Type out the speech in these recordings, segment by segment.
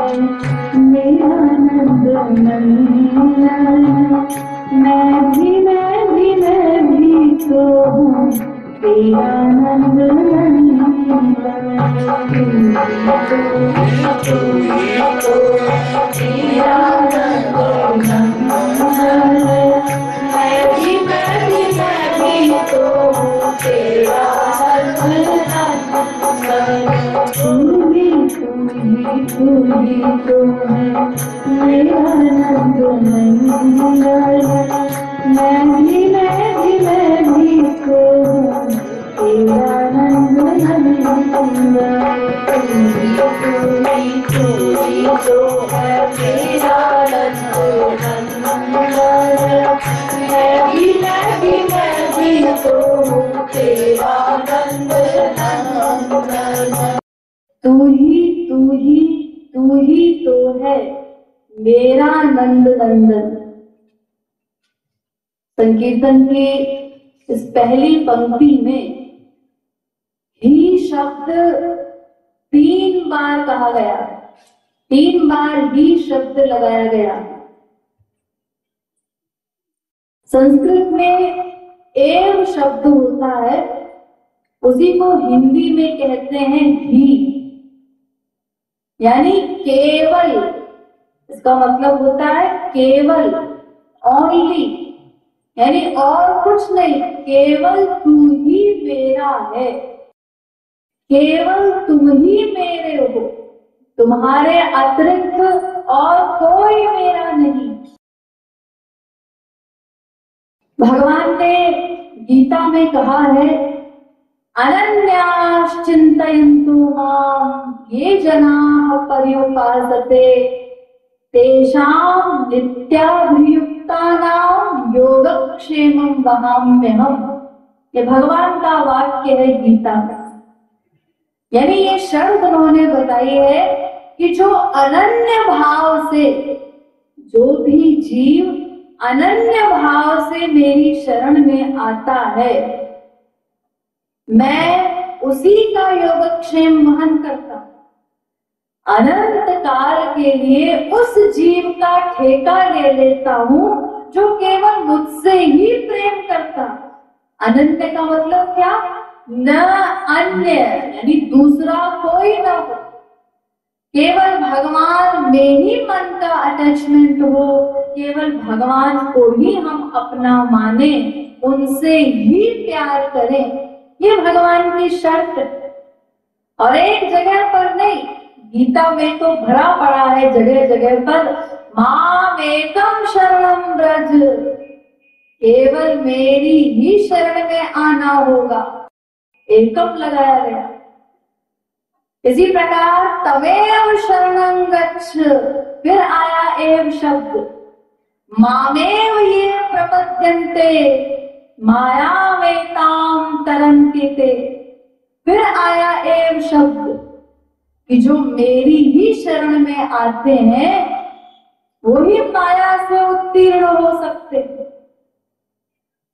मेरा नंद नंदन। मैं भी तो हूँ तेरा नंद नंदन। तू ही तो तेरा नंद नंदन। मैं भी तो हूँ तेरा नंद नंदन। तू ही तो है मेरा नंद नंदन। मैं भी तो हूँ तेरा नंद नंदन। तू ही तो है मेरा नंद नंदन। मैं भी तो हूँ तेरा नंद नंदन। तू ही तो है मेरा नंद नंदन। संकीर्तन की इस पहली पंक्ति में ही शब्द 3 बार कहा गया, 3 बार ही शब्द लगाया गया। संस्कृत में एव शब्द होता है, उसी को हिंदी में कहते हैं ही, यानी केवल। इसका मतलब होता है केवल, ओनली, यानी और कुछ नहीं, केवल तू ही मेरा है, केवल तुम ही मेरे हो, तुम्हारे अतिरिक्त और कोई मेरा नहीं। भगवान ने गीता में कहा है, अनन्याश्चिन्तयन्तु माम् ये जनाः पर्युपासते तेषां नित्याभियुक्तानां योगक्षेमं वहाम्यहम्। ये भगवान का वाक्य है गीता में। यानी ये शर्त उन्होंने बताई है कि जो अनन्य भाव से, जो भी जीव अनन्य भाव से मेरी शरण में आता है, मैं उसी का योगक्षेम वहन करता हूं। अनंत काल के लिए उस जीव का ठेका ले लेता हूं जो केवल मुझसे ही प्रेम करता। अनंत का मतलब क्या? न अन्य, यानी दूसरा कोई न हो, केवल भगवान में ही मन का अटैचमेंट हो, केवल भगवान को ही हम अपना माने, उनसे ही प्यार करें, ये भगवान की शर्त। और एक जगह पर नहीं, गीता में तो भरा पड़ा है जगह जगह पर, माम एकम शरणम ब्रज, केवल मेरी ही शरण में आना होगा, एकम लगाया गया। इसी प्रकार तमेव शरणं गच्छ, फिर आया एव शब्द, मामेव ये प्रपद्यन्ते मायामेतां तरन्ति ते, फिर आया एव शब्द कि जो मेरी ही शरण में आते हैं वो ही माया से उत्तीर्ण हो सकते।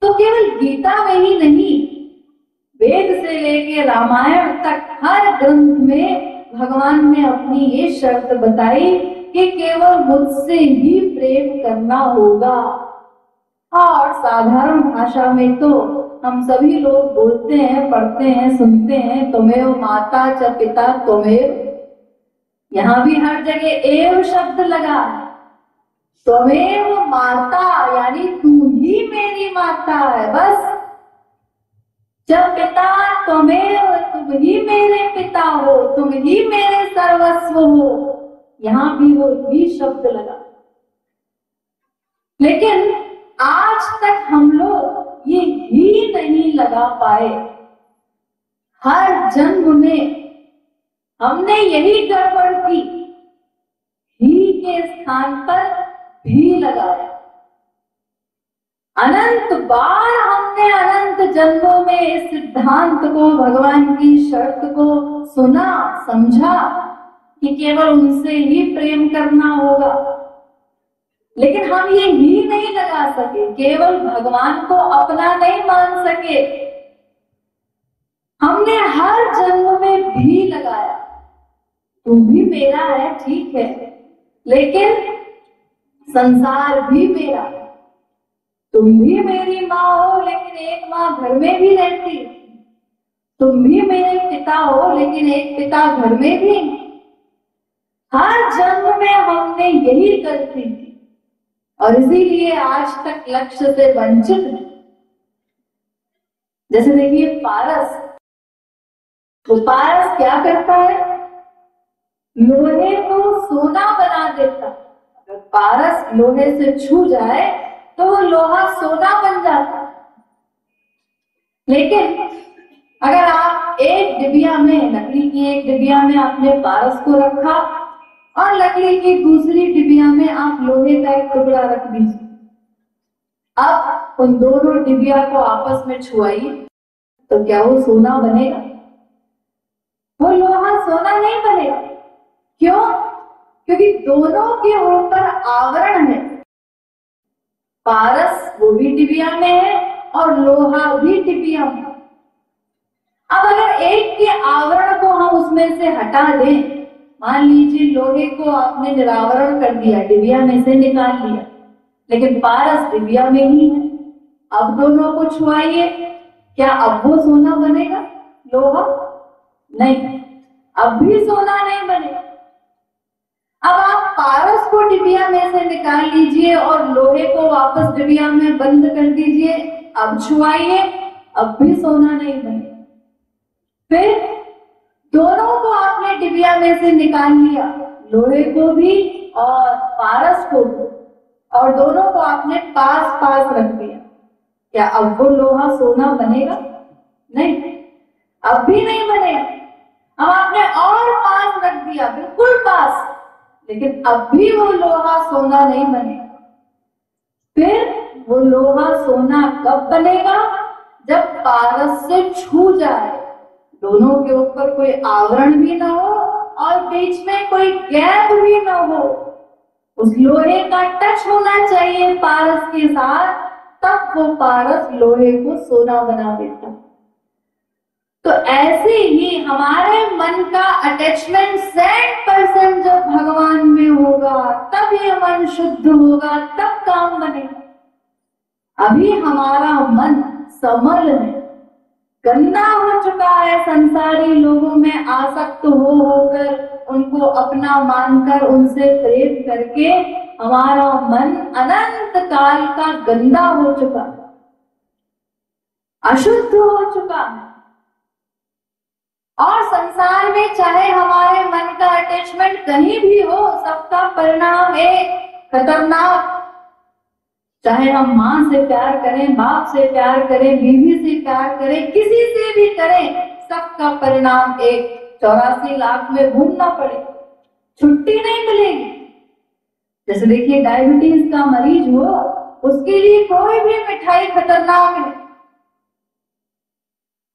तो केवल गीता में ही नहीं, वेद से लेके रामायण तक हर ग्रंथ में भगवान ने अपनी ये शर्त बताई कि केवल मुझसे ही प्रेम करना होगा। और साधारण भाषा में तो हम सभी लोग बोलते हैं, पढ़ते हैं, सुनते हैं, त्वमेव माता च पिता त्वमेव। यहाँ भी हर जगह एव शब्द लगा, त्वमेव माता, यानी तू ही मेरी माता है, बस। च पिता त्वमेव, तुम ही मेरे पिता हो, तुम ही मेरे सर्वस्व हो, यहाँ भी वो ही शब्द लगा। लेकिन आज तक हम लोग ये ही नहीं लगा पाए। हर जन्म में हमने यही गड़बड़ की, ही के स्थान पर भी लगाया। अनंत बार हमने अनंत जन्मों में इस सिद्धांत को, भगवान की शर्त को सुना, समझा कि केवल उनसे ही प्रेम करना होगा, लेकिन हम ये ही नहीं लगा सके, केवल भगवान को अपना नहीं मान सके। हमने हर जन्म में भी लगाया, तू भी मेरा है, ठीक है, लेकिन संसार भी मेरा है। तुम भी मेरी माँ हो, लेकिन एक माँ घर में भी रहती है। तुम भी मेरे पिता हो, लेकिन एक पिता घर में भी। हर जन्म में हमने यही गलती की और इसीलिए आज तक लक्ष्य से वंचित है। जैसे देखिए पारस, तो पारस क्या करता है? लोहे को सोना बना देता। अगर पारस लोहे से छू जाए तो वो लोहा सोना बन जाता। लेकिन अगर आप एक डिबिया में, लकड़ी की एक डिबिया में आपने पारस को रखा और लकड़ी की दूसरी डिबिया में आप लोहे का एक टुकड़ा रख दीजिए, अब उन दोनों डिबिया को आपस में छुआइए तो क्या वो सोना बनेगा? वो लोहा सोना नहीं बनेगा। क्यों? क्योंकि दोनों के ऊपर आवरण है। पारस वो भी डिबिया में है और लोहा भी डिबिया में। अब अगर एक के आवरण को हम उसमें से हटा दें, मान लीजिए लोहे को आपने निरावरण कर दिया, डिबिया में से निकाल लिया, लेकिन पारस डिबिया में ही है, अब दोनों को छुआइए, क्या अब वो सोना बनेगा? लोहा नहीं, अब भी सोना नहीं बनेगा। अब आप पारस को डिबिया में से निकाल लीजिए और लोहे को वापस डिबिया में बंद कर दीजिए, अब छुआइए, अब भी सोना नहीं बनेगा। फिर दोनों को आपने डिबिया में से निकाल लिया, लोहे को भी और पारस को भी, और दोनों को आपने पास पास रख दिया, क्या अब वो लोहा सोना बनेगा? नहीं, अब भी नहीं बनेगा। अब आपने और पास रख दिया, बिल्कुल पास, लेकिन अब भी वो लोहा सोना नहीं बनेगा। फिर वो लोहा सोना कब बनेगा? जब पारस से छू जाए, दोनों के ऊपर कोई आवरण भी ना हो और बीच में कोई गैप भी ना हो, उस लोहे का टच होना चाहिए पारस के साथ, तब वो पारस लोहे को सोना बना देता। तो ऐसे ही हमारे मन का अटैचमेंट 100% जब भगवान में होगा, तब ये मन शुद्ध होगा, तब काम बनेगा। अभी हमारा मन समल है, गंदा हो चुका है, संसारी लोगों में आसक्त होकर, उनको अपना मानकर, उनसे प्रेम करके हमारा मन अनंत काल का गंदा हो चुका है, अशुद्ध हो चुका है। और संसार में चाहे हमारे मन का अटैचमेंट कहीं भी हो, सबका परिणाम एक खतरनाक। चाहे हम माँ से प्यार करें, बाप से प्यार करें, बीवी से प्यार करें, किसी से भी करें, सबका परिणाम एक, 84 लाख में घूमना पड़े, छुट्टी नहीं मिलेगी। जैसे देखिए डायबिटीज का मरीज हो, उसके लिए कोई भी मिठाई खतरनाक है।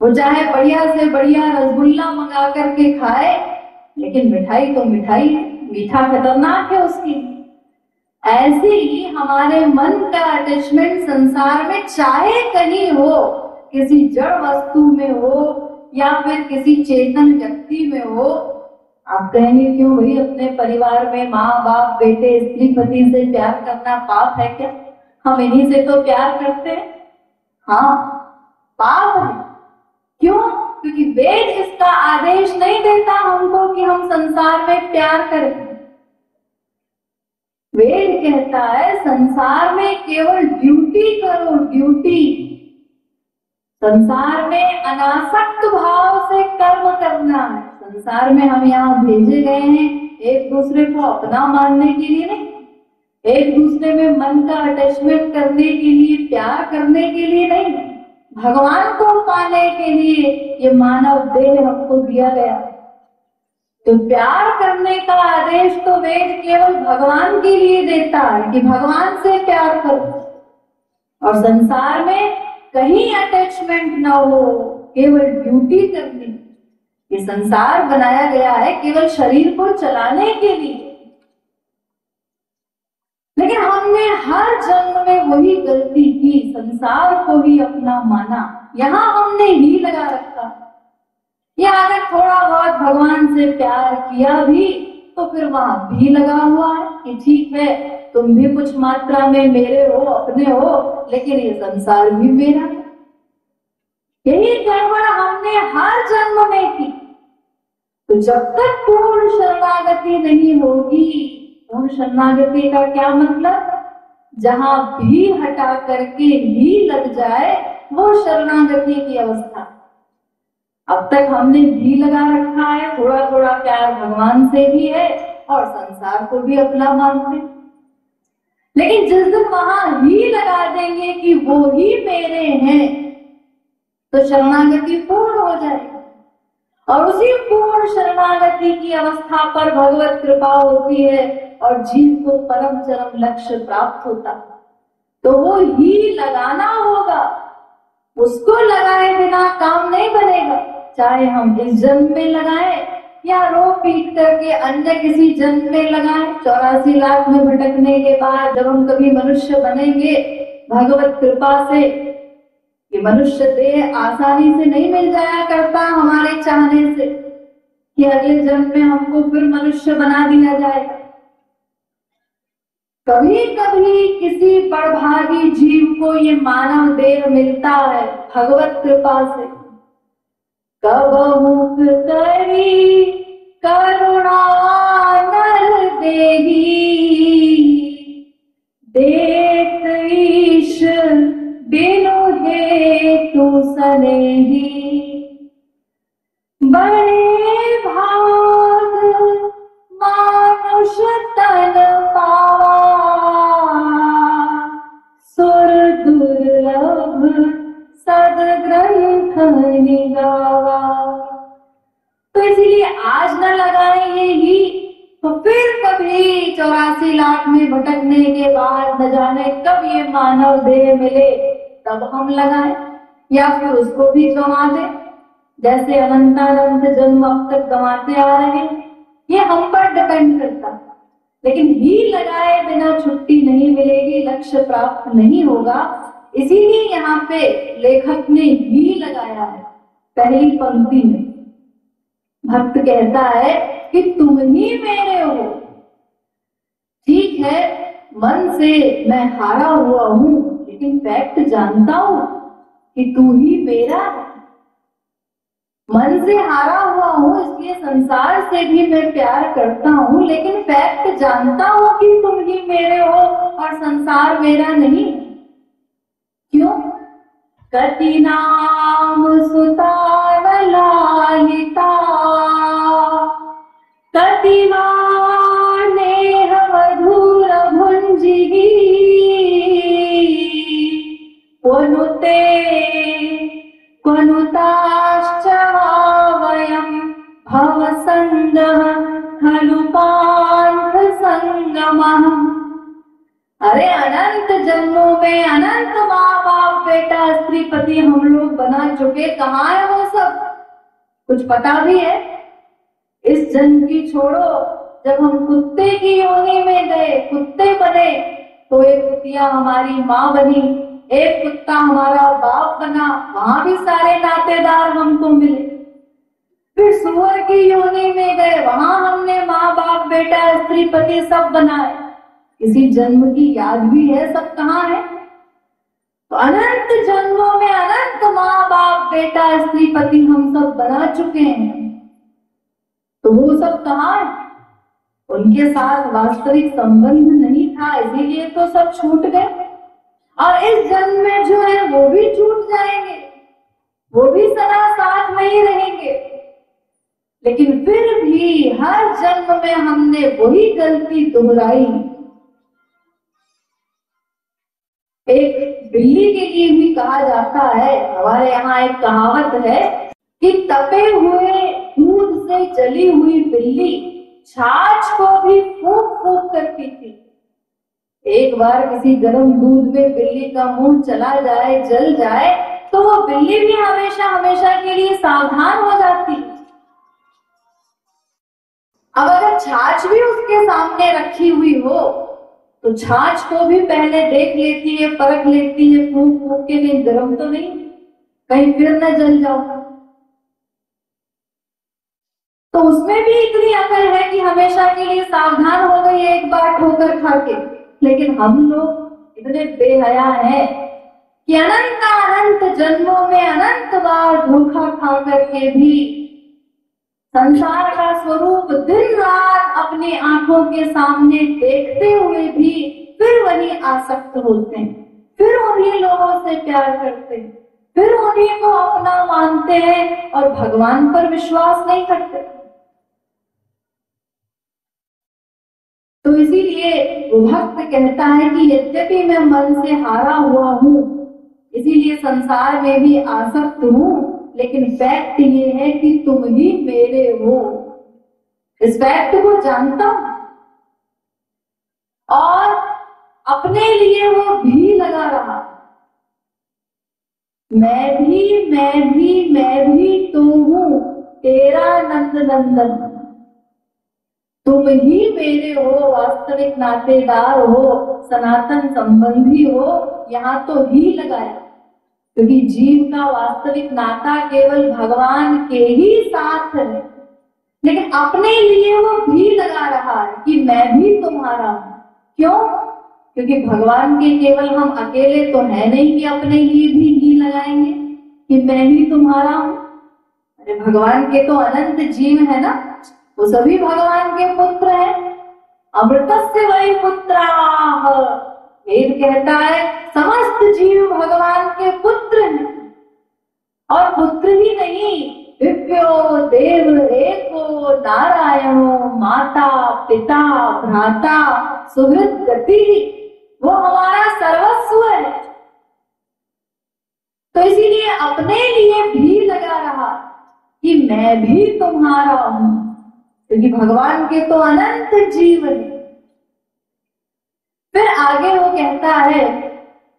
वो चाहे बढ़िया से बढ़िया रसगुल्ला मंगा करके खाए, लेकिन मिठाई तो मिठाई, मीठा खतरनाक है उसकी। ऐसे ही हमारे मन का अटैचमेंट संसार में चाहे कहीं हो, किसी जड़ वस्तु में हो या फिर किसी चेतन व्यक्ति में हो। आप कहेंगे क्यों भाई, अपने परिवार में माँ बाप बेटे स्त्री पति से प्यार करना पाप है क्या? हम इन्हीं से तो प्यार करते हैं। हाँ, पाप है। क्यों? क्योंकि वेद इसका आदेश नहीं देता हमको कि हम संसार में प्यार करें। वेद कहता है संसार में केवल ड्यूटी करो, ड्यूटी। संसार में अनासक्त भाव से कर्म करना है। संसार में हम यहाँ भेजे गए हैं एक दूसरे को अपना मानने के लिए नहीं, एक दूसरे में मन का अटैचमेंट करने के लिए, प्यार करने के लिए नहीं, भगवान को पाने के लिए ये मानव देह हमको दिया गया। तो प्यार करने का आदेश तो वेद केवल भगवान के लिए देता है कि भगवान से प्यार करो। और संसार में कहीं अटैचमेंट ना हो, केवल ड्यूटी करनी। ये संसार बनाया गया है केवल शरीर को चलाने के लिए, लेकिन हमने हर जन्म में वही गलती की, संसार को ही अपना माना। यहाँ हमने ही लगा रखा, या अगर थोड़ा बहुत भगवान से प्यार किया भी तो फिर वहां भी लगा हुआ है कि ठीक है तुम भी कुछ मात्रा में मेरे हो, अपने हो, लेकिन ये संसार भी मेरा है। यही गड़बड़ हमने हर जन्म में की। तो जब तक पूर्ण शरणागति नहीं होगी, पूर्ण शरणागति का क्या मतलब, जहां भी हटा करके ही लग जाए वो शरणागति की अवस्था। अब तक हमने भी लगा रखा है, थोड़ा थोड़ा प्यार भगवान से भी है और संसार को भी अपना मानते हैं। लेकिन जिस दिन वहां ही लगा देंगे कि वो ही मेरे हैं तो शरणागति पूर्ण हो जाएगी। और उसी पूर्ण शरणागति की अवस्था पर भगवत कृपा होती है और जीव को परम चरम लक्ष्य प्राप्त होता। तो वो ही लगाना होगा, उसको लगाए बिना काम नहीं बनेगा। चाहे हम इस जन्म में लगाएं या रो पीट करके अन्य किसी जन्म में लगाएं। 84 लाख में भटकने के बाद जब हम कभी मनुष्य बनेंगे, भगवत कृपा से ये मनुष्य देह आसानी से नहीं मिल जाया करता हमारे चाहने से कि अगले जन्म में हमको फिर मनुष्य बना दिया जाएगा। कभी कभी किसी बड़भागी जीव को ये मानव देह मिलता है भगवत कृपा से। कब मुख करी करुणा नर देही, देत ईश बिनु हेतु सनेही। बड़े भाग मानुष तन पावा, सुर दुर्लभ सदग्रंथ निगावा। तो इसीलिए आज न लगाए ये ही तो फिर कभी 84 लाख में भटकने के बाद न जाने कब ये मानव देह मिले तब हम लगाए, या फिर उसको भी गंवा दे, जैसे अनंतानंत जन्म अब तक गंवाते आ रहे हैं। ये हम पर डिपेंड करता। लेकिन ही लगाए बिना छुट्टी नहीं मिलेगी, लक्ष्य प्राप्त नहीं होगा। इसीलिए यहाँ पे लेखक ने ही लगाया है पहली पंक्ति में। भक्त कहता है कि तुम ही मेरे हो। ठीक है, मन से मैं हारा हुआ हूं, लेकिन फैक्ट जानता हूं कि तू ही मेरा है। मन से हारा हुआ हूं, इसलिए संसार से भी मैं प्यार करता हूं, लेकिन फैक्ट जानता हूं कि तुम ही मेरे हो और संसार मेरा नहीं। क्यों? कति नाम सुता लालिता, कति नेह मधुर भुंजिगी, क्वनुते क्वनुताश्च वयं भव संगः खलु पांथ संगमः। अरे अनंत जन्मों में अनंत माँ बाप बेटा स्त्री पति हम लोग बना चुके, कहाँ है वो सब? कुछ पता भी है? इस जन्म की छोड़ो, जब हम कुत्ते की योनि में गए, कुत्ते बने, तो एक कुतिया हमारी माँ बनी, एक कुत्ता हमारा बाप बना, वहां भी सारे नातेदार हमको मिले। फिर सुअर की योनि में गए, वहां हमने माँ बाप बेटा स्त्री पति सब बनाए। किसी जन्म की याद भी है? सब कहाँ है? तो अनंत जन्मों में अनंत माँ बाप बेटा स्त्री पति हम सब बना चुके हैं, तो वो सब कहाँ है? उनके साथ वास्तविक संबंध नहीं था, इसीलिए तो सब छूट गए। और इस जन्म में जो है वो भी छूट जाएंगे, वो भी सदा साथ नहीं रहेंगे। लेकिन फिर भी हर जन्म में हमने वही गलती दोहराई। एक बिल्ली के लिए भी कहा जाता है, हमारे यहाँ एक कहावत है कि तपे हुए दूध से जली हुई बिल्ली छाछ को भी फूंक फूंक कर पीती। एक बार किसी गर्म दूध में बिल्ली का मुंह चला जाए, जल जाए, तो वो बिल्ली भी हमेशा हमेशा के लिए सावधान हो जाती। अब अगर छाछ भी उसके सामने रखी हुई हो तो छाछ को भी पहले देख लेती है, परख लेती है, फूंक फूंक के, नहीं गर्म तो नहीं, कहीं फिर न जल जाओ। तो उसमें भी इतनी अकल है कि हमेशा के लिए सावधान हो गई एक बार ठोकर खा के। लेकिन हम लोग इतने बेहया हैं कि अनंत अनंत जन्मों में अनंत बार धोखा खा करके भी संसार का स्वरूप दिन रात अपनी आंखों के सामने देखते हुए भी फिर वही आसक्त होते हैं, फिर उन्हीं लोगों से प्यार करते हैं, फिर उन्हीं को अपना मानते हैं और भगवान पर विश्वास नहीं करते। तो इसीलिए वो भक्त कहता है कि यद्यपि मैं मन से हारा हुआ हूं, इसीलिए संसार में भी आसक्त हूं, लेकिन फैक्ट ये है कि तुम ही मेरे हो। इस फैक्ट को जानता हूं और अपने लिए वो भी लगा रहा। मैं भी तो हूं तेरा नंद नंदन, तुम ही मेरे हो, वास्तविक नातेदार हो, सनातन संबंधी हो। यहाँ तो ही लगाया क्योंकि जीव का वास्तविक नाता केवल भगवान के ही साथ है, लेकिन अपने लिए वो भी लगा रहा है कि मैं भी तुम्हारा हूं। क्यों? क्योंकि भगवान के केवल हम अकेले तो है नहीं कि अपने लिए भी ही लगाएंगे कि मैं ही तुम्हारा हूं। अरे भगवान के तो अनंत जीव है ना, वो सभी भगवान के पुत्र हैं। अमृतस्य वै पुत्राः, वेद कहता है समस्त जीव भगवान के पुत्र हैं। और पुत्र ही नहीं, दिव्यो देव एको नारायणो, माता पिता भ्राता सुहृद गति, वो हमारा सर्वस्व है। तो इसीलिए अपने लिए भी लगा रहा कि मैं भी तुम्हारा हूं, क्योंकि भगवान के तो अनंत जीव है। फिर आगे वो कहता है,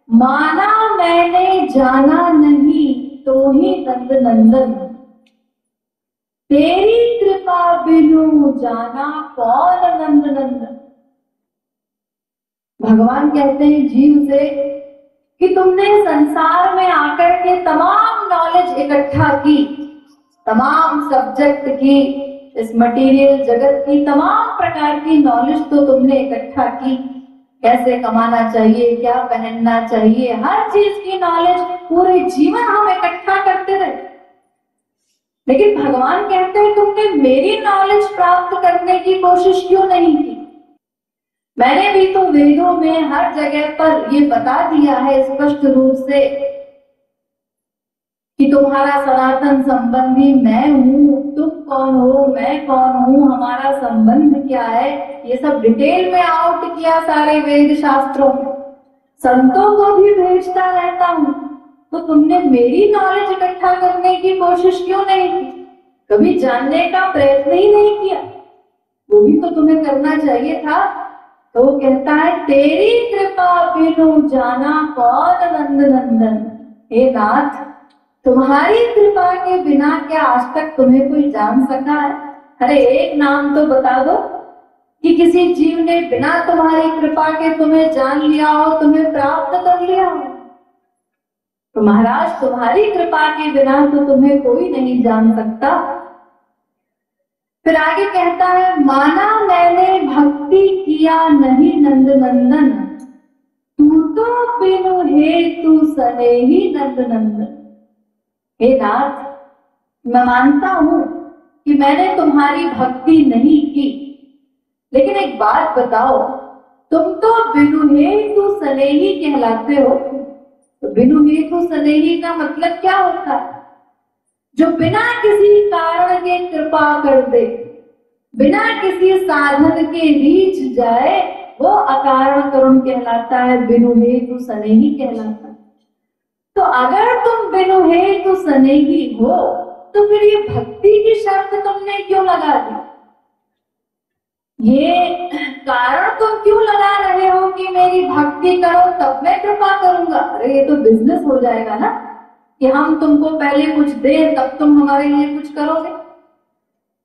माना मैंने जाना नहीं तो ही नंद नंदन, तेरी कृपा बिनु जाना कौन नंद नंदन। भगवान कहते हैं जीव से कि तुमने संसार में आकर के तमाम नॉलेज इकट्ठा की, तमाम सब्जेक्ट की, इस मटेरियल जगत की तमाम प्रकार की नॉलेज तो तुमने इकट्ठा की। कैसे कमाना चाहिए, क्या पहनना चाहिए, हर चीज की नॉलेज पूरे जीवन हम इकट्ठा करते रहे। लेकिन भगवान कहते हैं तुमने मेरी नॉलेज प्राप्त करने की कोशिश क्यों नहीं की। मैंने भी तो वेदों में हर जगह पर ये बता दिया है स्पष्ट रूप से कि तुम्हारा सनातन संबंधी मैं हूँ, तुम कौन हो, मैं कौन हूँ, हमारा संबंध क्या है, ये सब डिटेल में आउट किया सारे वेद शास्त्रों में। संतों को भी भेजता रहता हूँ, तो तुमने मेरी नॉलेज इकट्ठा करने की कोशिश क्यों नहीं की, कभी जानने का प्रयत्न ही नहीं किया। वो भी तो तुम्हें करना चाहिए था। तो वो कहता है तेरी कृपा बिनु जाना कौन नंद नंदन। हे नाथ, तुम्हारी कृपा के बिना क्या आज तक तुम्हें कोई जान सका है। अरे एक नाम तो बता दो कि किसी जीव ने बिना तुम्हारी कृपा के तुम्हें जान लिया हो, तुम्हें प्राप्त कर लिया हो। तो महाराज तुम्हारी कृपा के बिना तो तुम्हें कोई नहीं जान सकता। फिर आगे कहता है, माना मैंने भक्ति किया नहीं नंद नंदन, तू तो बिनु हेतु सने ही नंद नंदन। हे नाथ, मैं मानता हूं कि मैंने तुम्हारी भक्ति नहीं की, लेकिन एक बात बताओ, तुम तो बिनु हेतु सने ही कहलाते हो। तो बिनु हेतु सने ही का मतलब क्या होता है? जो बिना किसी कारण के कृपा कर दे, बिना किसी साधन के रीच जाए, वो अकारण करुण कहलाता है, बिनु हेतु सने ही कहलाता है। तो अगर तुम बिनु हेतु सने ही हो, तो फिर ये भक्ति की शर्त तुमने क्यों लगा दी? ये कारण तुम क्यों लगा रहे हो कि मेरी भक्ति करो तब मैं कृपा करूंगा? अरे ये तो बिजनेस हो जाएगा ना, कि हम तुमको पहले कुछ दे तब तुम हमारे लिए कुछ करोगे,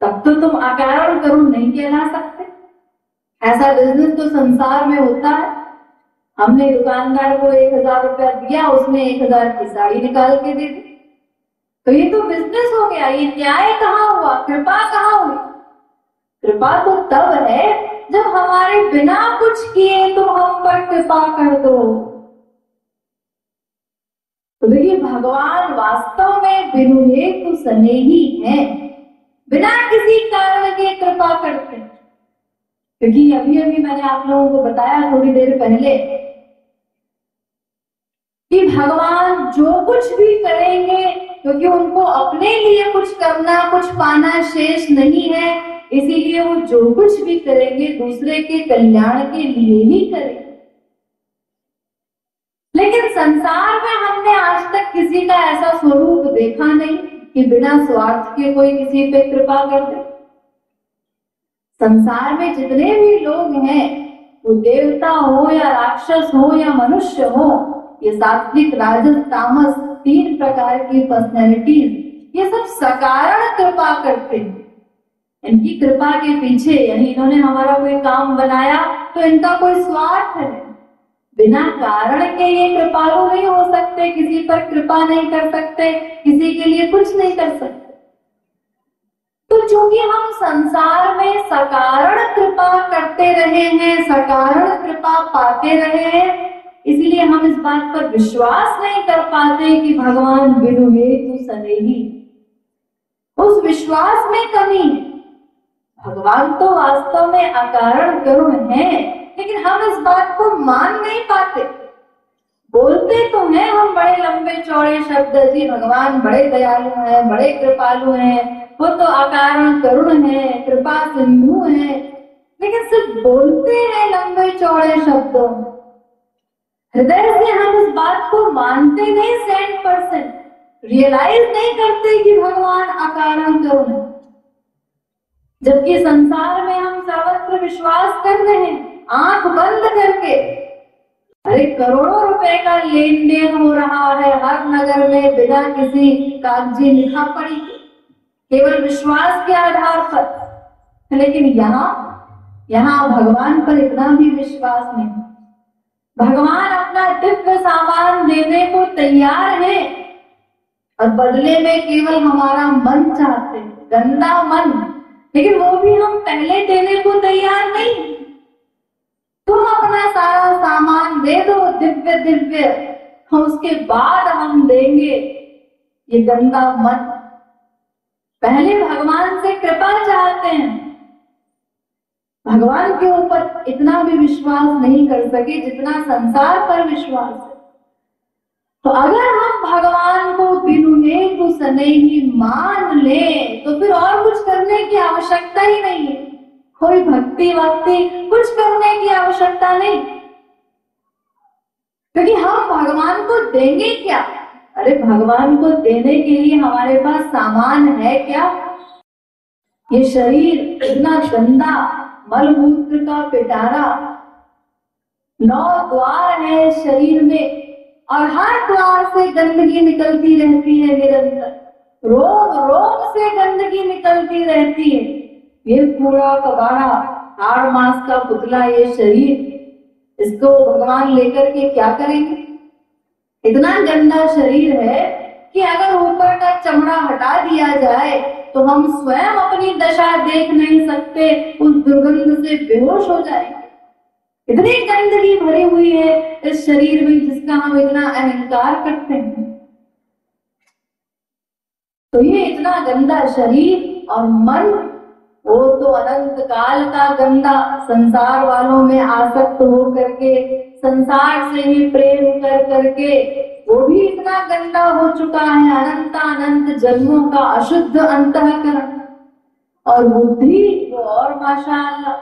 तब तो तुम अकारण करुण नहीं कहला सकते। ऐसा बिजनेस तो संसार में होता है। हमने दुकानदार को 1000 रुपया दिया, उसने 1000 की साड़ी निकाल के दे दी। तो ये तो बिजनेस हो गया, ये न्याय कहाँ हुआ, कृपा कहाँ हुई? कृपा तो तब है जब हमारे बिना कुछ किए तुम हम पर कृपा कर दो। तो देखिए, भगवान वास्तव में बिनु हेतु स्नेही है, बिना किसी कारण के कृपा करते हैं। क्योंकि अभी अभी मैंने आप लोगों को बताया थोड़ी देर पहले कि भगवान जो कुछ भी करेंगे, क्योंकि उनको अपने लिए कुछ करना, कुछ पाना शेष नहीं है, इसीलिए वो जो कुछ भी करेंगे दूसरे के कल्याण के लिए ही करेंगे। लेकिन संसार में हमने आज तक किसी का ऐसा स्वरूप देखा नहीं कि बिना स्वार्थ के कोई किसी पे कृपा कर दे। संसार में जितने भी लोग हैं, वो देवता हो या राक्षस हो या मनुष्य हो, ये सात्विक राजस तामस 3 प्रकार की पर्सनैलिटीज, ये सब सकारण कृपा करते हैं। इनकी कृपा के पीछे, यानी इन्होंने हमारा कोई काम बनाया तो इनका कोई स्वार्थ है। बिना कारण के ये कृपालु नहीं हो सकते, किसी पर कृपा नहीं कर सकते, किसी के लिए कुछ नहीं कर सकते। तो चूंकि हम संसार में सकारण कृपा करते रहे हैं, सकारण कृपा पाते रहे हैं, इसलिए हम इस बात पर विश्वास नहीं कर पाते कि भगवान बिनु हेतु स्नेही। उस विश्वास में कमी है। भगवान तो वास्तव में अकारण करुण है, लेकिन हम इस बात को मान नहीं पाते। बोलते तो हैं हम बड़े लंबे चौड़े शब्द, जी भगवान बड़े दयालु हैं, बड़े कृपालु हैं, वो तो अकारण करुण है, कृपा सिंधु है, लेकिन सिर्फ बोलते हैं लंबे चौड़े शब्दों। हृदय से हम इस बात को मानते नहीं, 100% रियलाइज नहीं करते कि भगवान अकारण करुण है। जबकि संसार में हम सर्वत्र विश्वास कर रहे हैं, आंख बंद करके। अरे करोड़ों रुपए का लेन देन हो रहा है हर नगर में, बिना किसी कागजी लिखा पढ़ी, केवल विश्वास के आधार पर। लेकिन यहाँ भगवान पर इतना भी विश्वास नहीं। भगवान अपना दिव्य सामान देने को तैयार है और बदले में केवल हमारा मन चाहते, गंदा मन, लेकिन वो भी हम पहले देने को तैयार नहीं। तुम अपना सारा सामान दे दो दिव्य दिव्य, हम उसके बाद हम देंगे ये गंदा मन। पहले भगवान से कृपा चाहते हैं, भगवान के ऊपर इतना भी विश्वास नहीं कर सके जितना संसार पर विश्वास है। तो अगर हम भगवान को बिनु हेतु स्नेही मान ले तो फिर और कुछ करने की आवश्यकता ही नहीं है, कोई भक्ति वक्ति कुछ करने की आवश्यकता नहीं। क्योंकि हम भगवान को देंगे क्या? अरे भगवान को देने के लिए हमारे पास सामान है क्या? ये शरीर इतना गंदा, मलमूत्र का पिटारा, 9 द्वार है शरीर में और हर द्वार से गंदगी निकलती रहती है निरंतर, रोग रोग से गंदगी निकलती रहती है। ये पूरा कबाड़ा, हाड़ मांस का पुतला ये शरीर, इसको भगवान लेकर के क्या करेंगे? इतना गंदा शरीर है कि अगर ऊपर का चमड़ा हटा दिया जाए तो हम स्वयं अपनी दशा देख नहीं सकते, उस दुर्गंध से बेहोश हो जाएंगे। इतनी गंदगी भरी हुई है इस शरीर में जिसका हम इतना अहंकार करते हैं। तो ये इतना गंदा शरीर और मन, वो तो अनंत काल का गंदा, संसार वालों में आसक्त हो करके, संसार से ही प्रेम कर करके वो भी इतना गंदा हो चुका है, अनंत जन्मों का अशुद्ध अंतःकरण। और बुद्धि वो और माशाअल्लाह,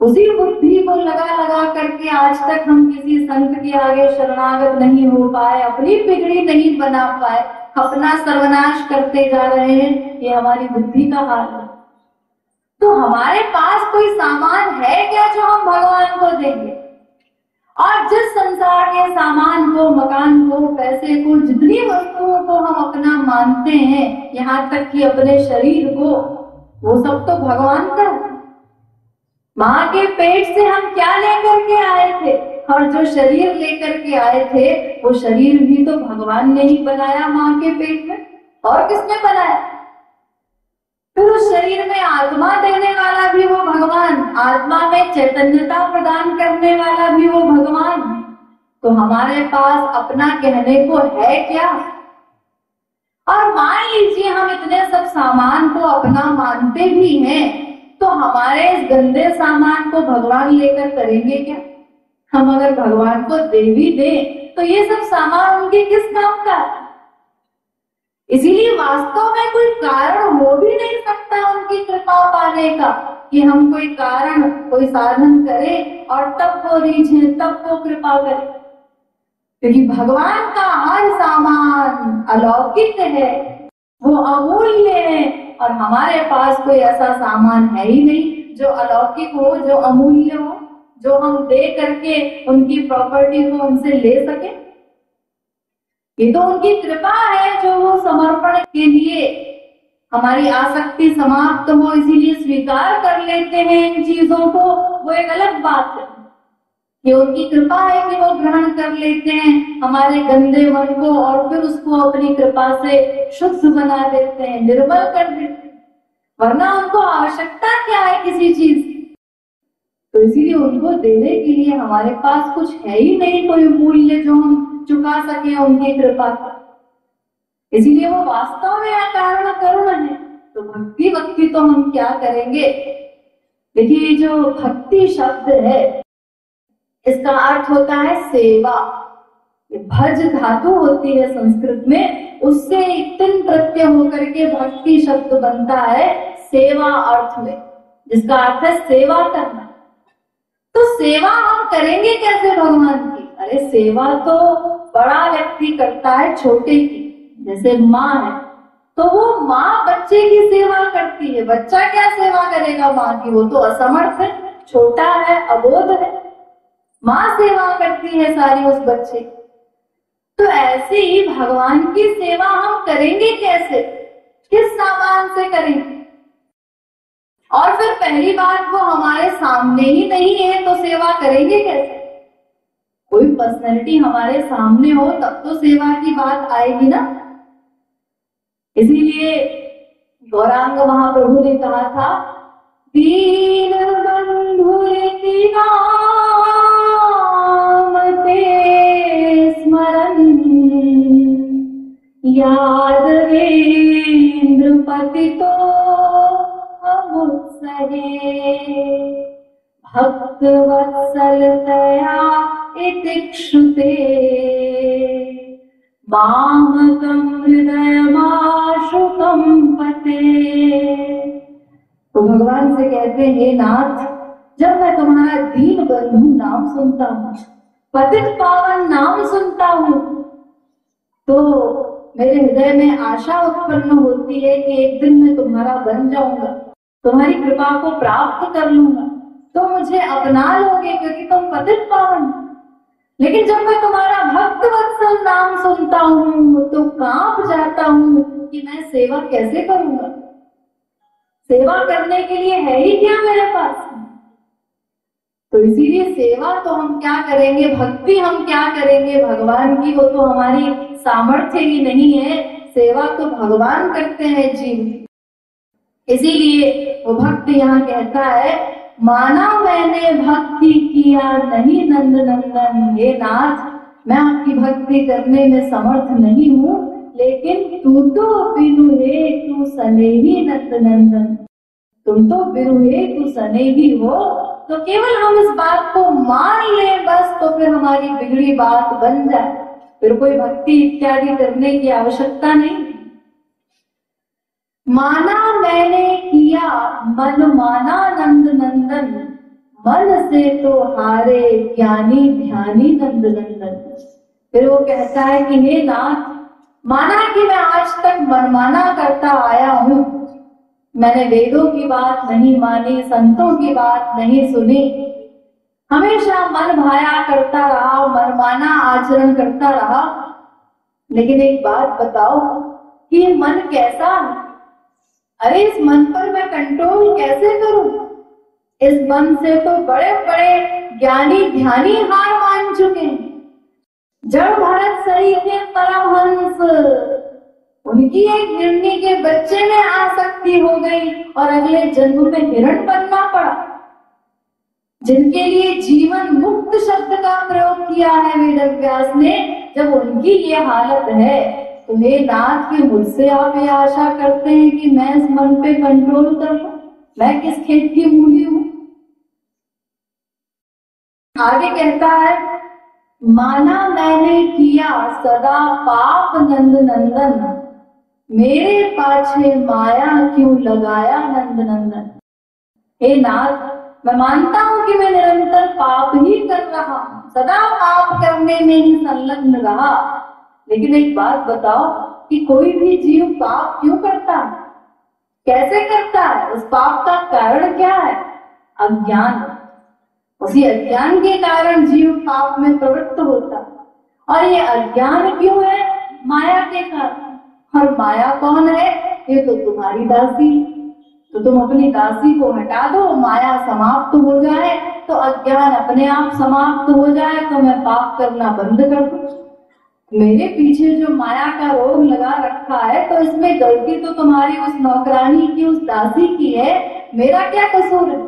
उसी बुद्धि को लगा लगा करके आज तक हम किसी संत के आगे शरणागत नहीं हो पाए, अपनी बिगड़ी नहीं बना पाए, अपना सर्वनाश करते जा रहे हैं। ये हमारी बुद्धि का हाल है। तो हमारे पास कोई सामान है क्या जो हम भगवान को देंगे? और जिस संसार के सामान को, मकान को, पैसे को, जितनी वस्तुओं को हम अपना मानते हैं, यहाँ तक कि अपने शरीर को, वो सब तो भगवान का। माँ के पेट से हम क्या लेकर के आए थे? और जो शरीर लेकर के आए थे वो शरीर भी तो भगवान ने ही बनाया माँ के पेट में, और किसने बनाया? फिर उस शरीर में आत्मा देने वाला भी वो भगवान, आत्मा में चैतन्यता प्रदान करने वाला भी वो भगवान। तो हमारे पास अपना कहने को है क्या? और मान लीजिए हम इतने सब सामान को अपना मानते भी हैं, तो हमारे इस गंदे सामान को भगवान लेकर करेंगे क्या? हम अगर भगवान को दे भी दें तो ये सब सामान उनके किस काम का? इसीलिए वास्तव में कोई कारण हो भी नहीं सकता उनकी कृपा पाने का, कि हम कोई कारण, कोई साधन करें और तब वो रीझे, तब वो कृपा करे। क्योंकि भगवान का हर सामान अलौकिक है, वो अमूल्य है, और हमारे पास कोई ऐसा सामान है ही नहीं जो अलौकिक हो, जो अमूल्य हो, जो हम दे करके उनकी प्रॉपर्टी को उनसे ले सके। ये तो उनकी कृपा है जो वो समर्पण के लिए हमारी आसक्ति समाप्त हो, इसीलिए स्वीकार कर लेते हैं इन चीजों को, वो एक अलग बात है। ये उनकी कृपा है कि वो ग्रहण कर लेते हैं हमारे गंदे मन को और फिर उसको अपनी कृपा से शुद्ध बना देते हैं, निर्मल कर देते हैं। वरना उनको आवश्यकता क्या है किसी चीज की? तो इसीलिए उनको देने के लिए हमारे पास कुछ है ही नहीं, कोई मूल्य जो हम चुका सके उनकी कृपा का। इसीलिए वो वास्तव में अकारण करुण है। तो भक्ति तो हम क्या करेंगे? देखिए, जो भक्ति शब्द है इसका अर्थ होता है सेवा। भज धातु होती है संस्कृत में, उससे तिन प्रत्यय होकर के भक्ति शब्द बनता है सेवा अर्थ में, जिसका अर्थ है सेवा करना। तो सेवा हम करेंगे कैसे भगवान की? अरे सेवा तो बड़ा व्यक्ति करता है छोटे की, जैसे माँ है तो वो माँ बच्चे की सेवा करती है। बच्चा क्या सेवा करेगा माँ की? वो तो असमर्थ है, छोटा है, अबोध है। माँ सेवा करती है सारी उस बच्चे। तो ऐसे ही भगवान की सेवा हम करेंगे कैसे? किस सामान से करेंगे? और फिर पहली बात, वो हमारे सामने ही नहीं है तो सेवा करेंगे कैसे? कोई पर्सनैलिटी हमारे सामने हो तब तो सेवा की बात आएगी ना। इसीलिए गौरांग महाप्रभु ने कहा था, दीन बंधु स्मरण यादवेन्द्र पति तो अमुत्सहे भक्त वत्सल तया इतिक्षुते मामकं हृदयमाशुकं पते। तो भगवान से कहते हैं, हे नाथ, जब मैं तुम्हारा दीन बंधु नाम सुनता हूँ, पतित पावन नाम सुनता हूँ, तो मेरे हृदय में आशा उत्पन्न होती है कि एक दिन मैं तुम्हारा बन जाऊंगा, तुम्हारी कृपा को प्राप्त कर लूंगा, तो मुझे अपना लोगे क्योंकि तुम पतित पावन। लेकिन जब मैं तुम्हारा भक्त वत्सल नाम सुनता हूँ तो कांप जाता हूँ कि मैं सेवा कैसे करूंगा। सेवा करने के लिए है ही क्या मेरे पास? तो इसीलिए सेवा तो हम क्या करेंगे, भक्ति हम क्या करेंगे भगवान की? वो तो हमारी सामर्थ्य ही नहीं है, सेवा तो भगवान करते हैं जीव। इसीलिए वो भक्त यहाँ कहता है, माना मैंने भक्ति किया नहीं नंद नंदन। हे नाथ, मैं आपकी भक्ति करने में समर्थ नहीं हूँ, लेकिन तू तो बिरुहे तू सनेही नंद नंदन, तुम तो बिरुहे तू सनेही हो। तो केवल हम इस बात को मान ले बस, तो फिर हमारी बिगड़ी बात बन जाए, फिर कोई भक्ति इत्यादि करने की आवश्यकता नहीं। माना मैंने किया मन माना नंद नंदन, मन से तो हारे ज्ञानी ध्यानी नंद नंदन। फिर वो कहता है कि हे नाथ, माना कि मैं आज तक मनमाना करता आया हूँ, मैंने वेदों की बात नहीं मानी, संतों की बात नहीं सुनी, हमेशा मन भाया करता रहा, मनमाना आचरण करता रहा। लेकिन एक बात बताओ कि ये मन कैसा है? अरे इस मन पर मैं कंट्रोल कैसे करूं? इस मन से तो बड़े बड़े ज्ञानी ध्यानी हार मान मान चुके हैं। जड़ भरत सही थे परमहंस, उनकी एक हिरणी के बच्चे में आसक्ति हो गई और अगले जन्म में हिरण बनना पड़ा। जिनके लिए जीवन मुक्त शब्द का प्रयोग किया है वेद व्यास ने, जब उनकी ये हालत है तो हे नाथ कि मुझसे आप ये आशा करते हैं कि मैं इस मन पे कंट्रोल कर लूं? मैं किस खेत की मूली हूं? आगे कहता है, माना मैंने किया सदा पाप नंद नंदन, मेरे पाछे माया क्यों लगाया नंद नंदन। हे नाथ, मैं मानता हूं कि मैं निरंतर पाप ही कर रहा हूं, सदा पाप करने में ही संलग्न रहा, लेकिन एक बात बताओ कि कोई भी जीव पाप क्यों करता है, कैसे करता है, उस पाप का कारण क्या है? अज्ञान। उसी अज्ञान के कारण जीव पाप में प्रवृत्त होता है। और ये अज्ञान क्यों है? माया के कारण। और माया कौन है? ये तो तुम्हारी दासी। तो तुम अपनी दासी को हटा दो, माया समाप्त हो जाए, तो अज्ञान अपने आप समाप्त हो जाए, तो मैं पाप करना बंद कर दूं। मेरे पीछे जो माया का रोग लगा रखा है, तो इसमें गलती तो तुम्हारी उस नौकरानी की, उस दासी की है, मेरा क्या कसूर है?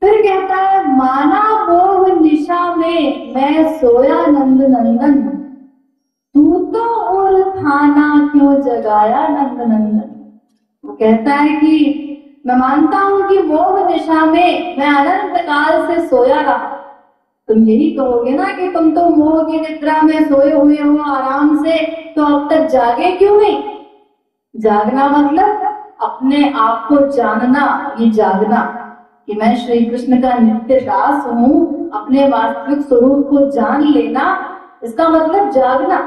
फिर कहता है, माना मोह निशा में मैं सोया नंद नंदन, तू तो और थाना क्यों जगाया नंद नंदन। वो कहता है कि मैं मानता हूं कि मोह निशा में मैं अनंत काल से सोया रहा। तुम यही कहोगे ना कि तुम तो मोह की निद्रा में सोए हुए हो आराम से, तो अब तक जागे क्यों नहीं? जागना मतलब अपने आप को जानना, ये जागना कि मैं श्री कृष्ण का नित्य दास हूं, अपने वास्तविक स्वरूप को जान लेना, इसका मतलब जागना।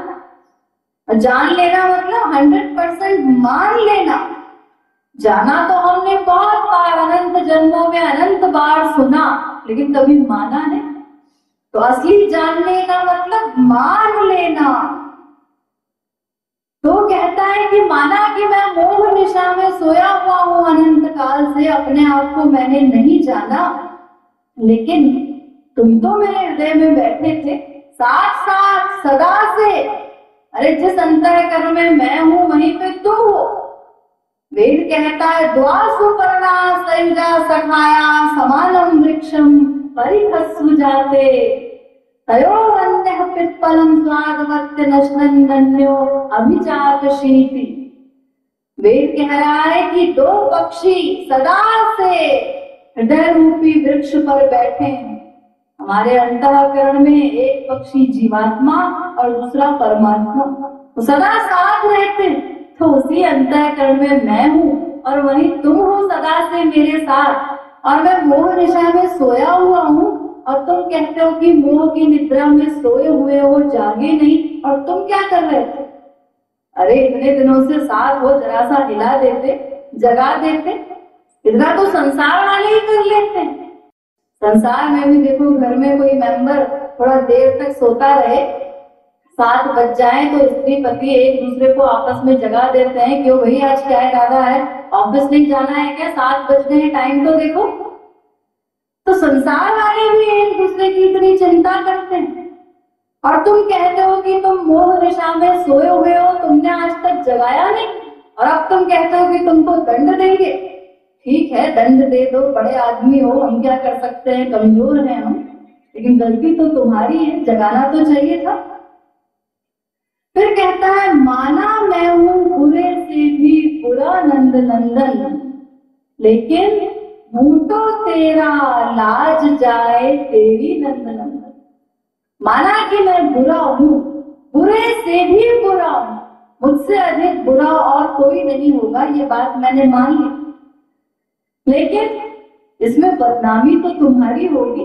जान लेना मतलब 100% मान लेना। जाना तो हमने बहुत बार, अनंत जन्मों में अनंत बार सुना, लेकिन कभी माना नहीं। तो असली जानने का मतलब मान लेना। तो कहता है कि माना कि मैं मोह निशा में सोया हुआ हूं अनंत काल से, अपने आप को मैंने नहीं जाना, लेकिन तुम तो मेरे हृदय में बैठे थे साथ साथ सदा से। अरे जिस अंतःकरण में मैं हूं वहीं पे तुम हो। वेद कहता है, द्वासुपर्णा सैजा सखाया समानम वृक्षम परिखस्व जाते, तयोरन्यः पिप्पलम स्वादवत्य नश्नन्यो अभिचाकशीति। वेद कह रहा है कि दो पक्षी सदा से हृदय रूपी वृक्ष पर बैठे हैं। हमारे अंतःकरण में एक पक्षी जीवात्मा और दूसरा परमात्मा, वो सदा साथ रहते हैं। तो उसी अंतःकरण में मैं हूँ और वहीं तुम हो सदा से मेरे साथ, और मैं मोह निशा में सोया हुआ हूँ, और तुम कहते हो कि मोह की निद्रा में सोए हुए हो, जागे नहीं। और तुम क्या कर रहे थे? अरे इतने दिनों से साथ हो, जरा सा हिला देते, जगा देते। इतना तो संसार वाले ही कर लेते हैं। संसार में भी देखो, घर में कोई मेंबर थोड़ा देर तक सोता रहे, 7 बज जाए तो स्त्री पति एक दूसरे को आपस में जगा देते हैं, क्यों भाई आज क्या इरादा है, ऑफिस नहीं जाना है क्या, 7 बज गए, टाइम तो देखो। तो संसार वाले भी एक दूसरे की इतनी चिंता करते हैं, और तुम कहते हो कि तुम मोह निशा में सोए हुए हो, तुमने आज तक जगाया नहीं, और अब तुम कहते हो कि तुमको दंड देंगे। ठीक है, दंड दे दो, बड़े आदमी हो, हम क्या कर सकते हैं, कमजोर हैं हम, लेकिन गलती तो तुम्हारी है, जगाना तो चाहिए था। फिर कहता है, माना मैं हूं बुरे से भी बुरा नंद नंदन, लेकिन हूं तो तेरा लाज जाए तेरी नंद नंदन। माना कि मैं बुरा हूं, बुरे से भी बुरा हूं, मुझसे अधिक बुरा और कोई नहीं होगा, ये बात मैंने मान ली, लेकिन इसमें बदनामी तो तुम्हारी होगी,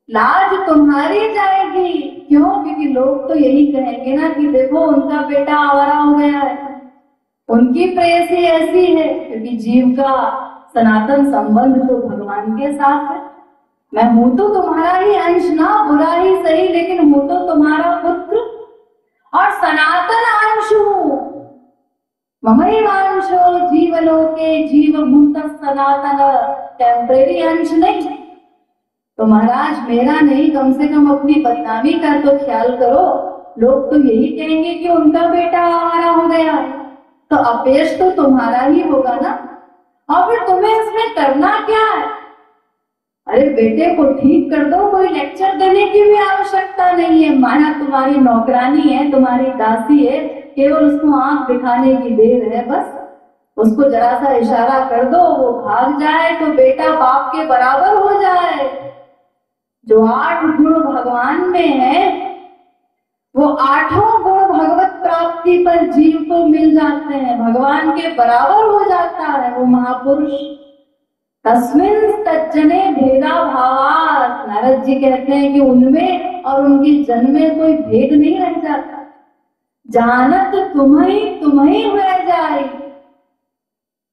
लाज तुम्हारी जाएगी। क्यों? क्योंकि लोग तो यही कहेंगे ना कि देखो उनका बेटा आवारा हो गया है, उनकी प्रेयसी ऐसी है, क्योंकि जीव का सनातन संबंध तो भगवान के साथ है। मैं हूं तो तुम्हारा ही अंश ना, बुरा ही सही, लेकिन हूं तो तुम्हारा पुत्र और सनातन अंश हूं। ममैवांशो जीवलोके जीवभूत सनातन, टेम्परेरी अंश नहीं। तो महाराज मेरा नहीं, कम से कम अपनी बदनामी का तो ख्याल करो। लोग तो यही कहेंगे कि उनका बेटा आवारा हो गया, तो अपयश तो तुम्हारा ही होगा ना। और फिर तुम्हें इसमें करना क्या है? अरे बेटे को ठीक कर दो, कोई लेक्चर देने की भी आवश्यकता नहीं है। माया तुम्हारी नौकरानी है, तुम्हारी दासी है, केवल उसको आंख दिखाने की देर है बस। उसको जरा सा इशारा कर दो, वो भाग जाए तो बेटा बाप के बराबर हो जाए। जो 8 गुण भगवान में है, वो 8 गुण भगवत प्राप्ति पर जीव को मिल जाते हैं, भगवान के बराबर हो जाता है वो महापुरुष। तस्मिन् तज्जने भेदा भावात्, नारद जी कहते हैं कि उनमें और उनके जन में कोई भेद नहीं रह जाता। जानत तुम्हें रह जाए।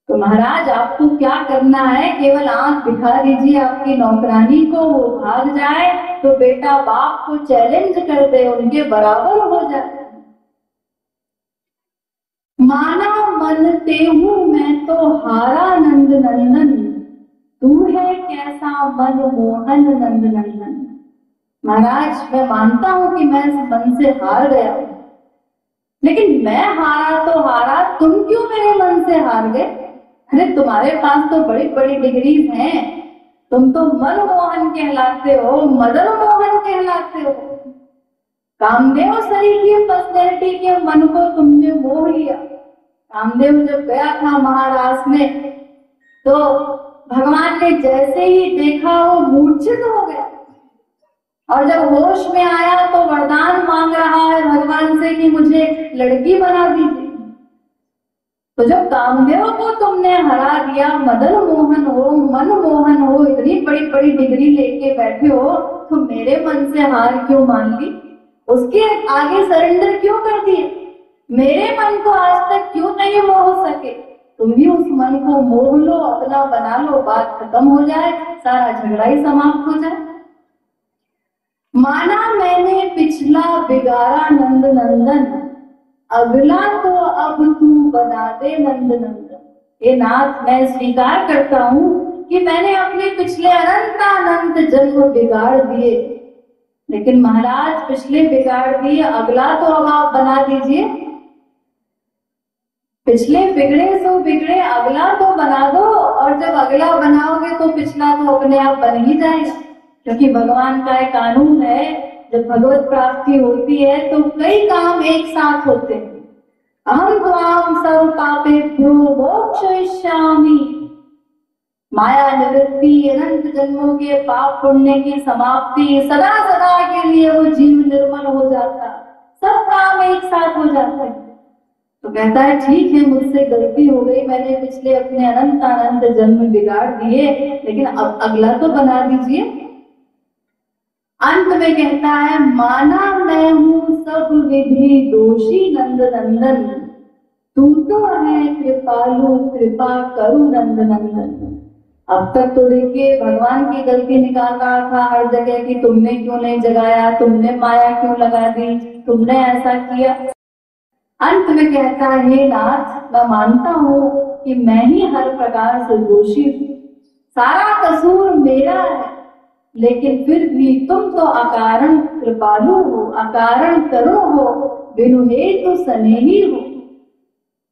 तो महाराज आपको क्या करना है, केवल आंख दिखा दीजिए आपकी नौकरानी को, वो भाग जाए तो बेटा बाप को चैलेंज कर दे, उनके बराबर हो जाए। माना मन तेहू मैं तो हारा नंद नंदन, तू है कैसा मन मोहन नंद नंदन। महाराज मैं मानता हूं कि मैं इस मन से हार गया हूं, लेकिन मैं हारा तो हारा, तुम क्यों मेरे मन से हार गए? अरे तुम्हारे पास तो बड़ी बड़ी डिग्रीज हैं, तुम तो मनमोहन कहलाते हो, मदन मोहन कहलाते हो। कामदेव शरीर की पर्सनैलिटी के मन को तुमने मोह लिया। कामदेव जब गया था महाराज में, तो भगवान ने जैसे ही देखा वो मूर्छित हो गया, और जब होश में आया तो वरदान मांग रहा है भगवान से कि मुझे लड़की बना दीजिए। तो जब कामदेव को तुमने हरा दिया, मदन मोहन हो, मन मोहन हो, इतनी बड़ी बड़ी डिग्री लेके बैठे हो, तो मेरे मन से हार क्यों मान ली? उसके आगे सरेंडर क्यों कर दिए? मेरे मन को आज तक क्यों नहीं मोह सके? तुम भी उस मन को मोह लो, अपना बना लो, बात खत्म हो जाए, सारा झगड़ा ही समाप्त हो जाए। माना मैंने पिछला बिगाड़ा नंद नंदन, अगला तो अब तू बना दे नंद नंदन। हे नाथ मैं स्वीकार करता हूं कि मैंने अपने पिछले अनंत जन्म बिगाड़ दिए, लेकिन महाराज पिछले बिगाड़ दिए, अगला तो अब आप बना दीजिए। पिछले बिगड़े सो बिगड़े, अगला तो बना दो, और जब अगला बनाओगे तो पिछला तो अपने आप बन ही जाएगा। क्योंकि भगवान का एक कानून है, जब भगवत प्राप्ति होती है तो कई काम एक साथ होते हैं। अहम त्वाम सर्व पापेभ्यो मोक्षयिष्यामि, माया निवृत्ति, अनंत जन्मों के पाप पुण्य की समाप्ति, सदा सदा के लिए वो जीव निर्मल हो जाता, सब काम एक साथ हो जाते हैं। तो कहता है ठीक है, मुझसे गलती हो गई, मैंने पिछले अपने अनंत जन्म बिगाड़ दिए, लेकिन अब अगला तो बना दीजिए। अंत में कहता है माना मैं हूं सब विधि दोषी नंद नंदन, तू तो है कृपालु कृपा करू नंद नंदन। अब तक तो देखिए भगवान की गलती निकाल रहा था हर जगह कि तुमने क्यों नहीं जगाया, तुमने माया क्यों लगा दी, तुमने ऐसा किया। अंत में कहता है हे नाथ मैं मानता हूं कि मैं ही हर प्रकार से दोषी हूं, सारा कसूर मेरा है, लेकिन फिर भी तुम तो अकारण कृपालु हो, अकारण करुण हो, बिनु हेतु स्नेही हो।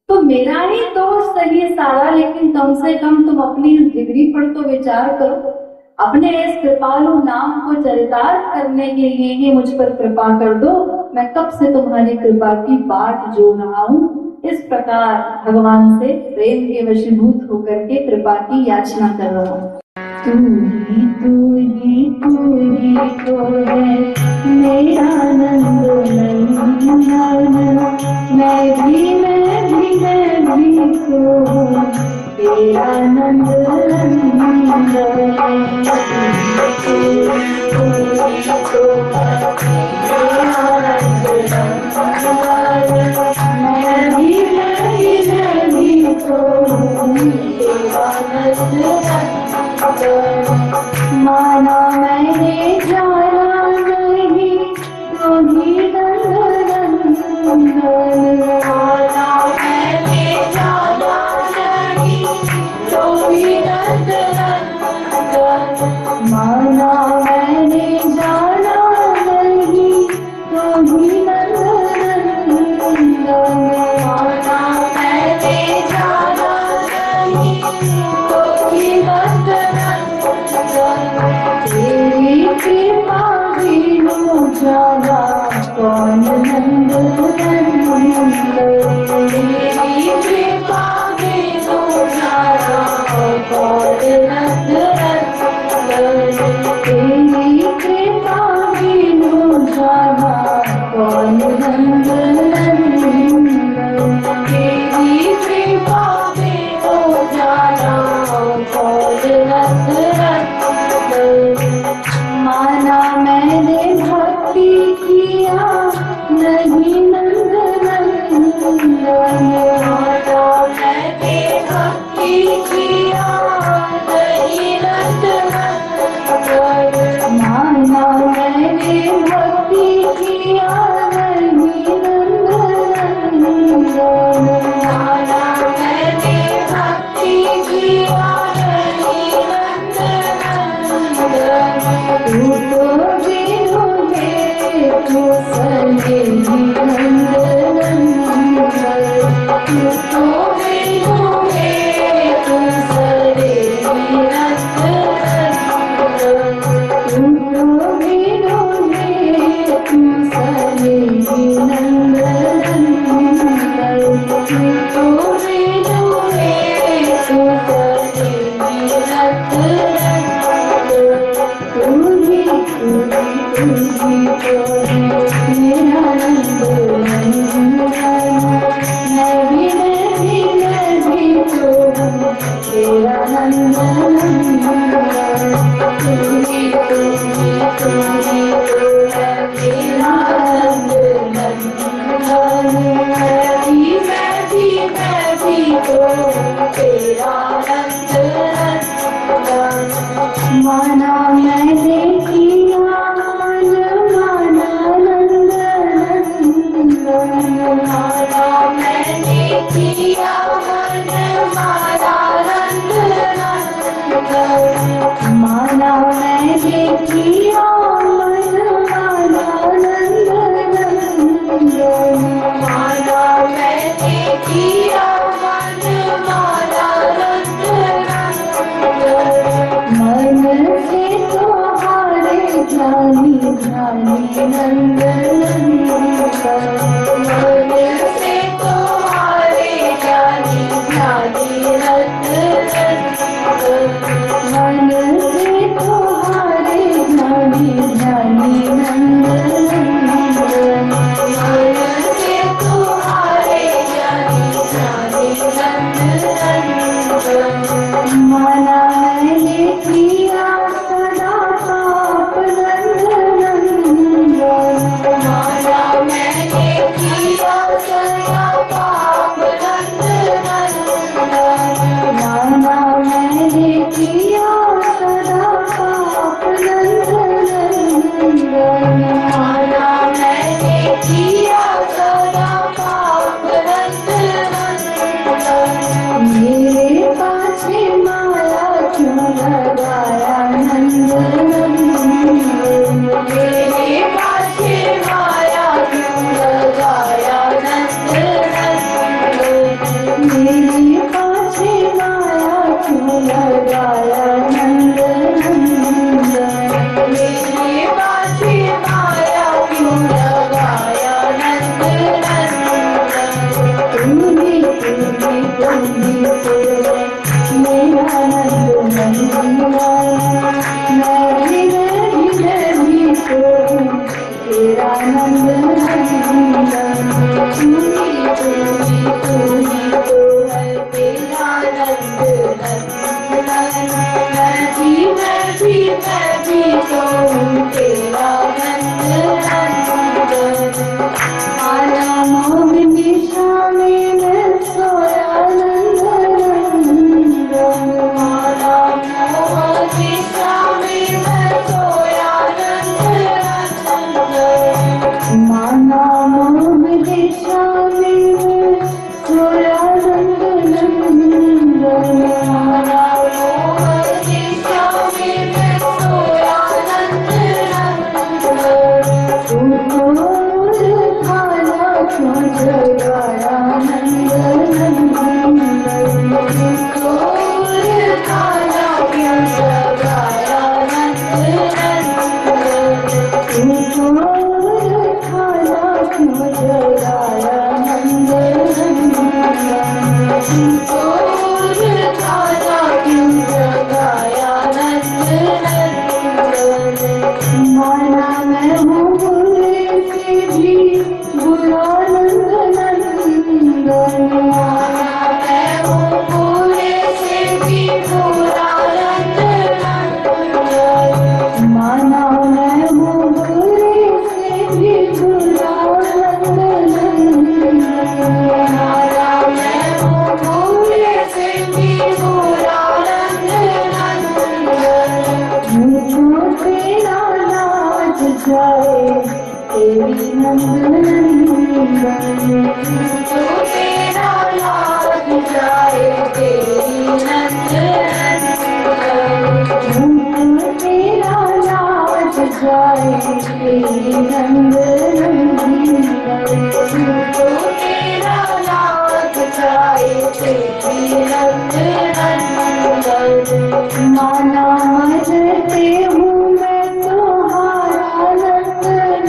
तो मेरा ही दोष सही सारा, लेकिन कम से कम तुम अपनी इस डिग्री पर तो विचार करो। अपने इस कृपालु नाम को चरितार्थ करने के लिए ही मुझ पर कृपा कर दो, मैं कब से तुम्हारी कृपा की बाट जो रहा हूँ। इस प्रकार भगवान से प्रेम के वशीभूत होकर के कृपा की याचना कर रहा हूँ। तू ही तो है मेरा नंद नंदन, मैं भी तो तेरा नंद माना मैंने जाना नहीं तो ही नंदन, माना मैंने जाना नहीं तो ही जाना कौन नंदन, तेरी कृपा में हो जाना कौन रस रस। माना मैंने भक्ति किया नहीं नंदन, माना मैंने भक्ति किया नहीं नंदन, माना मैंने भक्ति किया नहीं नंदन, माना मैंने भक्ति किया नहीं नंदन। तू तो बिनुगे तू सनेही नंदन, तू तो बिनुगे तू सनेही नंदन, तू तो बिनुगे तू सनेही नंदन, तू तो बिनुगे तू सनेही नंदन। तू ही तो मेरा नंदन, मैं भी तो तेरा नंदन। तू ही तो है मेरा नंदन, मैं भी तो तेरा नंदन। माना मैंने किया मन माना नंदन, माना मैंने किया मन माना नंदन, माना मैंने किया मन माना नंदन, माना मैंने किया मन माना नंदन। मन से तुम्हारे ध्यानी ध्यानी नंदन, मन से तुम्हारे ध्यानी ध्यानी नंदन, मन से तुम्हारे ध्यानी ध्यानी नंदन, मन से तुम्हारे ध्यानी ध्यानी नंदन। माना मैंने किया सदा पाप नंदन, माना मैंने किया सदा पाप नंदन, माना मैंने किया सदा पाप नंदन, माना मैंने किया सदा पाप नंदन। मेरे पाछे माया क्यों लगाया नंदन, मेरे पाछे माया क्यों लगाया नंदन, मेरे पाछे माया क्यों लगाया नंदन, मेरे पाछे माया क्यों लगाया नंदन। तुम भी मेरा नंदन, मैं भी तो तेरा नंदन, तू ही तो है तेरा नंदन, मैं भी तो तेरा नंदन। आना मोह निशा में मैं सोया नंदन, आना मोह निशा में मैं सोया नंदन, माना मोह निशा में मैं सोया नंदन, माना मोह निशा में मैं सोया नंदन। तेरा लाग जाए तेरी नंदन, तेरा लाग जाए तेरी नंदन, तेरा लाग जाए तेरी नंदन। माना मरते हूँ मैं तुम्हारा नंदन,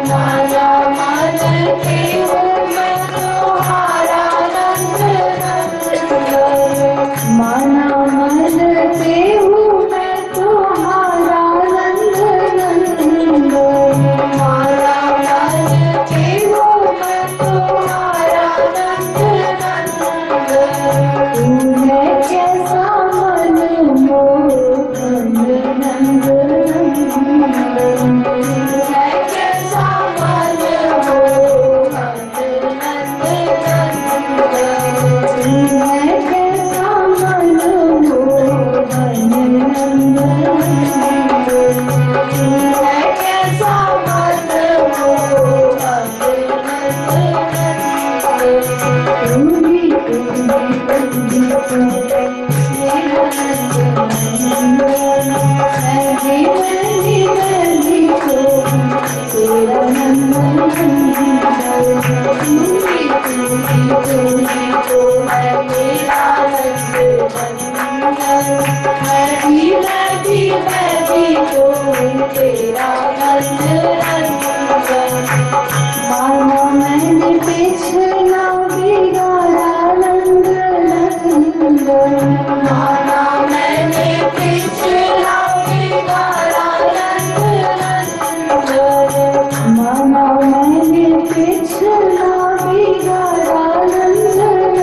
माना मरते हूँ मैं तुम्हारा नंदन, माना मरते हूँ मैं तुम्हारा नंदन, माना मरते हूँ मैं तुम्हारा नंदन। तूने कैसा मनमोहन नंदन, तूने कैसा मनमोहन नंदन, तूने कैसा मनमोहन नंदन, तूने कैसा मनमोहन मानो मैंने पिछला बिगाड़ा नंदन, माना मैंने पिछला बिगाड़ा नंदन, माना मैंने पिछला बिगाड़ा नंदन,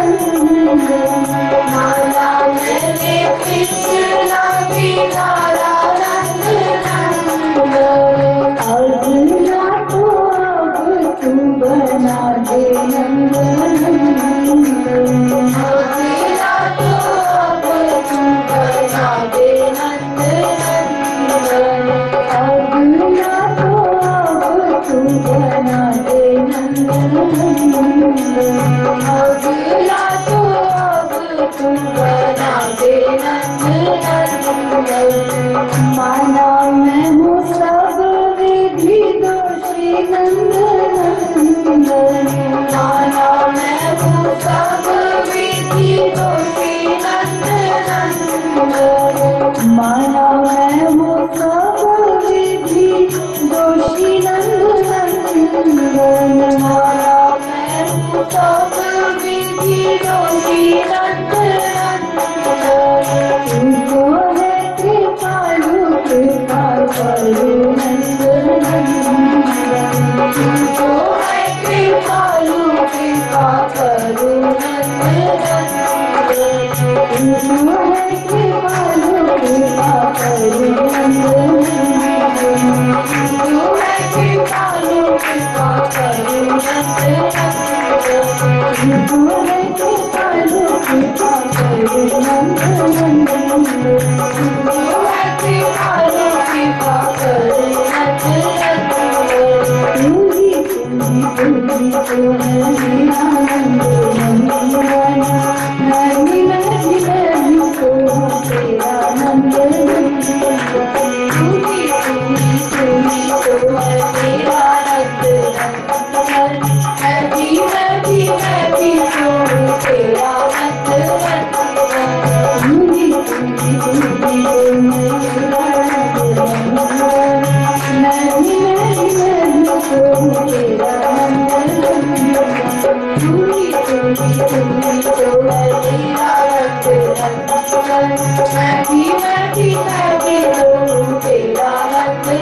माना मैंने पिछला बिगाड़ा नंदन। अब ना तो अब तू बना दे नंदन, अब ना तो अब तू बना दे नंदन, अब ना तो अब तू बना दे नंदन, अब ना तो अब तू बना दे नंदन। माना मैं हूँ सब विधि दोषी नंदन, माना मैं हूँ सब विधि दोषी नंदन, माना मैं हूँ सब विधि दोषी नंदन, माना मैं हूँ सब विधि दोषी नंदन। तुमको है कृपालु कृपा करो नंदन, तुमको है कृपालु कृपा करो नंदन, तुमको है कृपालु कृपा करो नंदन, तुमको है कृपालु कृपा करो नंदन, तुमको है कृपालु कृपा करो नंदन, तुमको है कृपालु कृपा करो नंदन। तू ही तो है मेरा नंदन, मैं भी तो हूँ तेरा नंदन, तू ही तो है मेरा नंदन, मैं भी तो हूँ तेरा नंदन, तू ही तो है मेरा नंदन, मैं भी तो हूँ तेरा नंदन, तू ही तो है मेरा नंदन, मैं भी तो हूँ तेरा नंदन।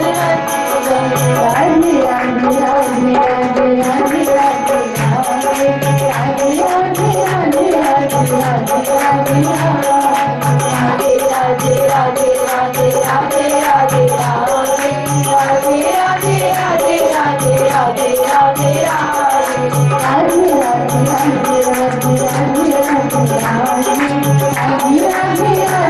राधे राधे राधे राधे राधे राधे राधे राधे राधे राधे राधे राधे राधे राधे राधे राधे राधे